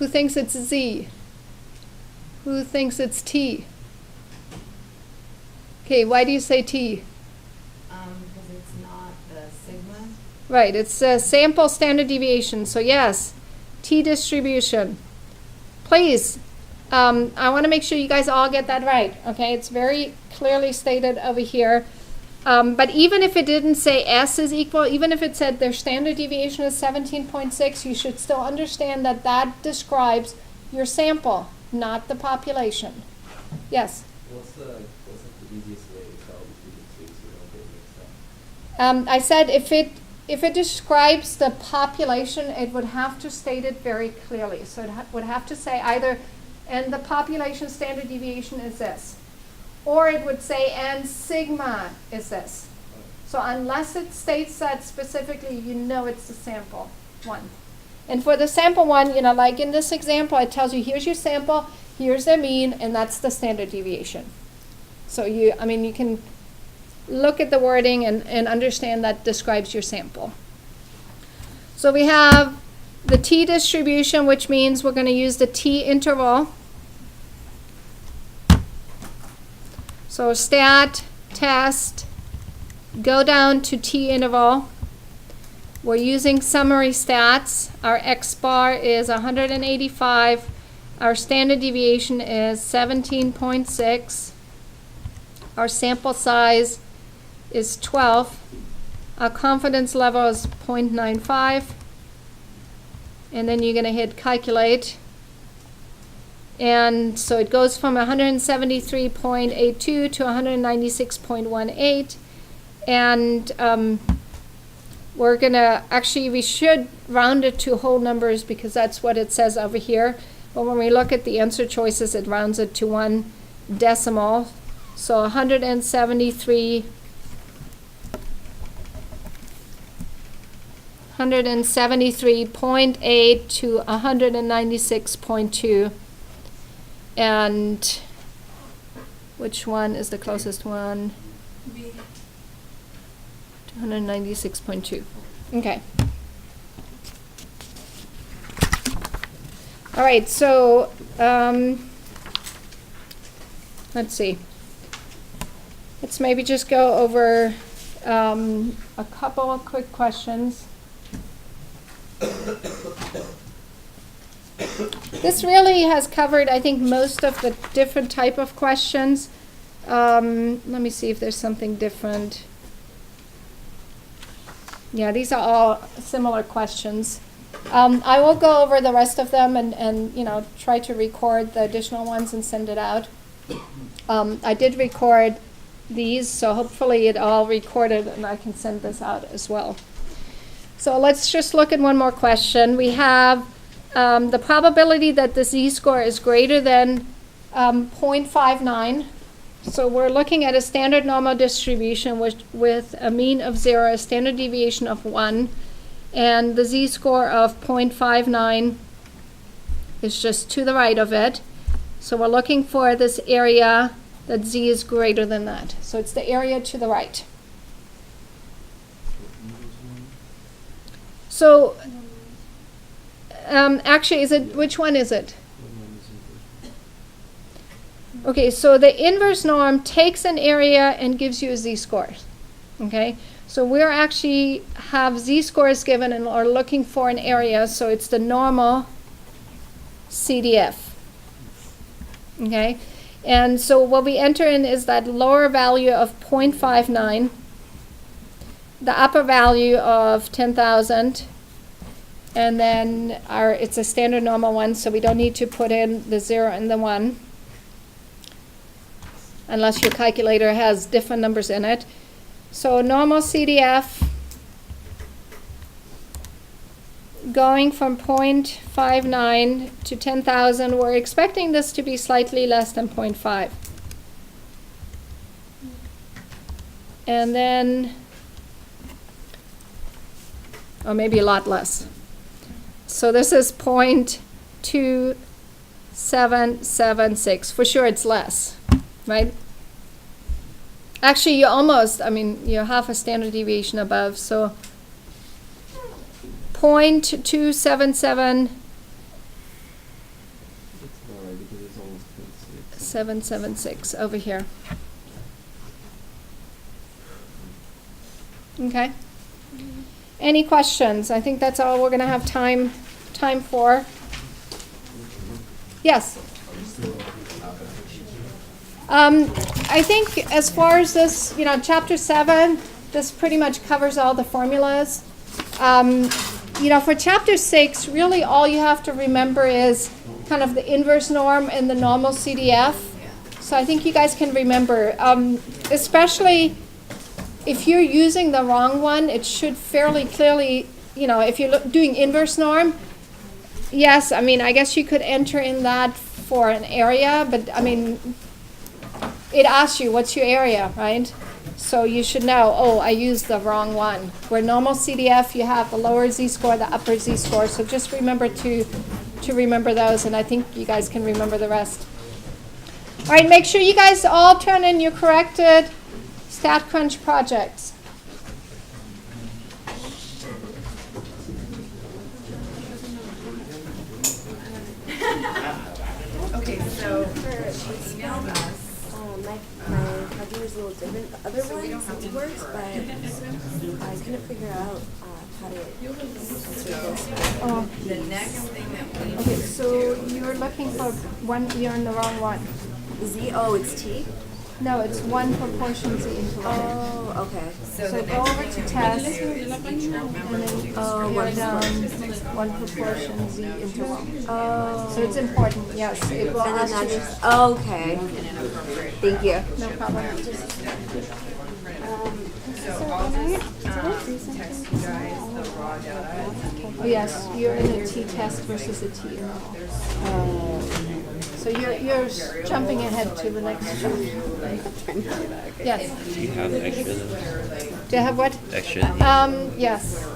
Who thinks it's Z? Who thinks it's T? Okay, why do you say T? Because it's not the sigma. Right, it's a sample standard deviation. So yes, T distribution. Please, I want to make sure you guys all get that right. Okay, it's very clearly stated over here. But even if it didn't say S is equal, even if it said their standard deviation is 17.6, you should still understand that that describes your sample, not the population. Yes? What's the easiest way to tell between the two so we don't get mixed up? I said if it describes the population, it would have to state it very clearly. So it would have to say either, and the population standard deviation is this. Or it would say, and sigma is this. So unless it states that specifically, you know it's the sample one. And for the sample one, you know, like in this example, it tells you here's your sample, here's their mean, and that's the standard deviation. So you can look at the wording and understand that describes your sample. So we have the T distribution, which means we're going to use the T interval. So stat, test, go down to T interval. We're using summary stats. Our X bar is 185. Our standard deviation is 17.6. Our sample size is 12. Our confidence level is 0.95. And then you're going to hit calculate. And so it goes from 173.82 to 196.18. And we're going to, actually, we should round it to whole numbers because that's what it says over here. But when we look at the answer choices, it rounds it to 1 decimal. So 173.8 to 196.2. And which one is the closest one? B. 196.2. Okay. All right, so let's see. Let's maybe just go over a couple of quick questions. This really has covered, I think, most of the different type of questions. Let me see if there's something different. Yeah, these are all similar questions. I will go over the rest of them and try to record the additional ones and send it out. I did record these, so hopefully it all recorded and I can send this out as well. So let's just look at one more question. We have the probability that the z-score is greater than 0.59. So we're looking at a standard normal distribution with a mean of 0, a standard deviation of 1, and the z-score of 0.59 is just to the right of it. So we're looking for this area that z is greater than that. So it's the area to the right. So actually, which one is it? Okay, so the inverse norm takes an area and gives you a z-score. Okay, so we're actually have z-scores given and are looking for an area, so it's the normal CDF. Okay, and so what we enter in is that lower value of 0.59, the upper value of 10,000, and then it's a standard normal one, so we don't need to put in the 0 and the 1. Unless your calculator has different numbers in it. So normal CDF going from 0.59 to 10,000, we're expecting this to be slightly less than 0.5. And then, or maybe a lot less. So this is 0.2776. For sure it's less. Right? Actually, you're half a standard deviation above, so 0.277 776 over here. Okay. Any questions? I think that's all we're going to have time for. Yes. I think as far as this, chapter 7, this pretty much covers all the formulas. For chapter 6, really all you have to remember is kind of the inverse norm and the normal CDF. So I think you guys can remember, especially if you're using the wrong one, it should fairly clearly, if you're doing inverse norm, yes, I guess you could enter in that for an area, but it asks you, what's your area, right? So you should know, oh, I used the wrong one. Where normal CDF, you have the lower z-score, the upper z-score, so just remember to remember those, and I think you guys can remember the rest. All right, make sure you guys all turn in your corrected StatCrunch projects. Okay, so she emailed us. My project was a little different. The other ones, it works, but I couldn't figure out how to answer this. Oh, The next thing that we okay, so you're looking for one, you're in the wrong one. Z, oh, it's T? No, it's 1 proportion z into 1. Oh, okay. So the go next over thing to that test, we do is each member and to then do you're one down 1 proportion z into 1. Oh. So it's important, yes, it will And then ask that you. just, oh, okay. Thank you. No problem. So I'll just text you guys the raw data. Oh, yes, you're in a t-test versus a t. So you're jumping ahead to the next step. Yes. Do you have extras? Do you have what? Extra? Yes.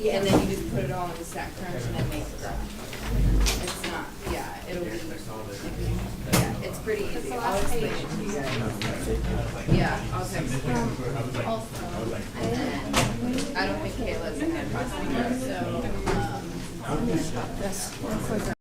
And then you just put it all in the StatCrunch and then make it run. It's not, it'll be, it's pretty easy. I'll explain it to you guys. Yeah, I'll text you. And then, I don't think Kayla's in that process, so, Yes.